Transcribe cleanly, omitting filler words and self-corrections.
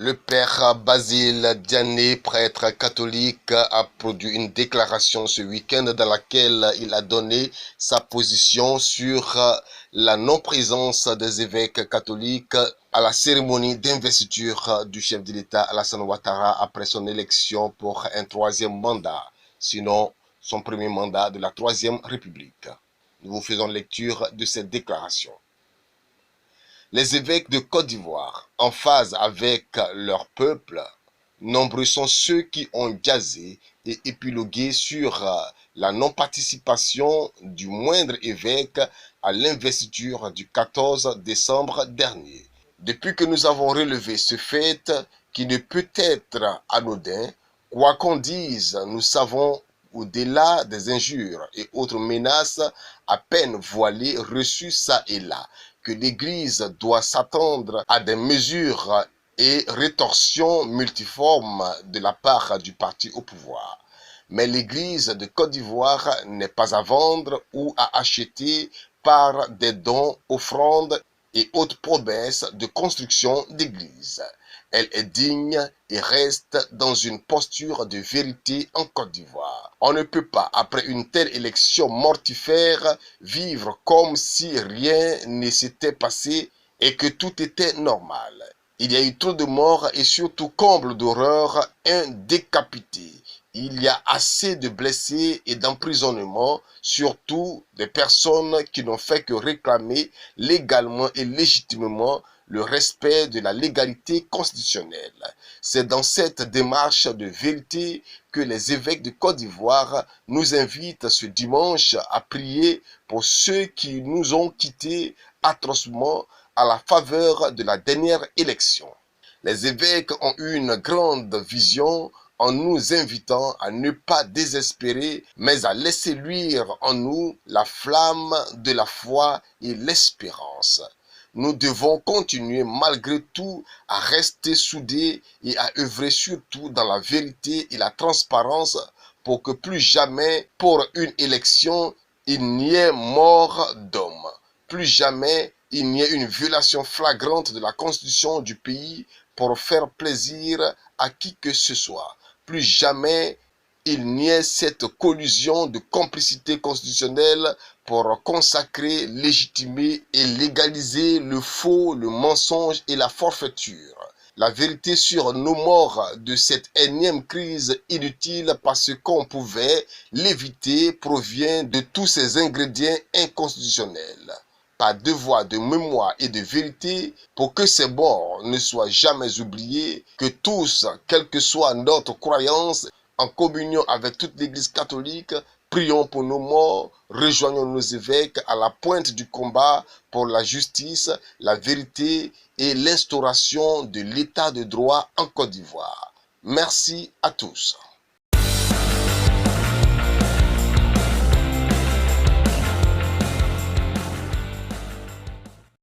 Le père Basile Diané, prêtre catholique, a produit une déclaration ce week-end dans laquelle il a donné sa position sur la non-présence des évêques catholiques à la cérémonie d'investiture du chef de l'État Alassane Ouattara après son élection pour un troisième mandat, sinon son premier mandat de la Troisième République. Nous vous faisons lecture de cette déclaration. Les évêques de Côte d'Ivoire, en phase avec leur peuple, nombreux sont ceux qui ont gazé et épilogué sur la non-participation du moindre évêque à l'investiture du 14 décembre dernier. Depuis que nous avons relevé ce fait qui ne peut être anodin, quoi qu'on dise, nous savons au-delà des injures et autres menaces à peine voilées reçues ça et là, que l'Église doit s'attendre à des mesures et rétorsions multiformes de la part du parti au pouvoir. Mais l'Église de Côte d'Ivoire n'est pas à vendre ou à acheter par des dons, offrandes et autres promesses de construction d'église. Elle est digne et reste dans une posture de vérité en Côte d'Ivoire. On ne peut pas, après une telle élection mortifère, vivre comme si rien ne s'était passé et que tout était normal. Il y a eu trop de morts et surtout, comble d'horreur, un décapité. Il y a assez de blessés et d'emprisonnements, surtout des personnes qui n'ont fait que réclamer légalement et légitimement le respect de la légalité constitutionnelle. C'est dans cette démarche de vérité que les évêques de Côte d'Ivoire nous invitent ce dimanche à prier pour ceux qui nous ont quittés atrocement à la faveur de la dernière élection. Les évêques ont eu une grande vision en nous invitant à ne pas désespérer, mais à laisser luire en nous la flamme de la foi et l'espérance. Nous devons continuer malgré tout à rester soudés et à œuvrer surtout dans la vérité et la transparence pour que plus jamais, pour une élection, il n'y ait mort d'homme. Plus jamais, il n'y ait une violation flagrante de la constitution du pays pour faire plaisir à qui que ce soit. Plus jamais, il n'y ait cette collusion de complicité constitutionnelle pour consacrer, légitimer et légaliser le faux, le mensonge et la forfaiture. La vérité sur nos morts de cette énième crise inutile parce qu'on pouvait l'éviter provient de tous ces ingrédients inconstitutionnels. Par devoir de mémoire et de vérité, pour que ces morts ne soient jamais oubliés, que tous, quelle que soit notre croyance, en communion avec toute l'Église catholique, prions pour nos morts, rejoignons nos évêques à la pointe du combat pour la justice, la vérité et l'instauration de l'état de droit en Côte d'Ivoire. Merci à tous.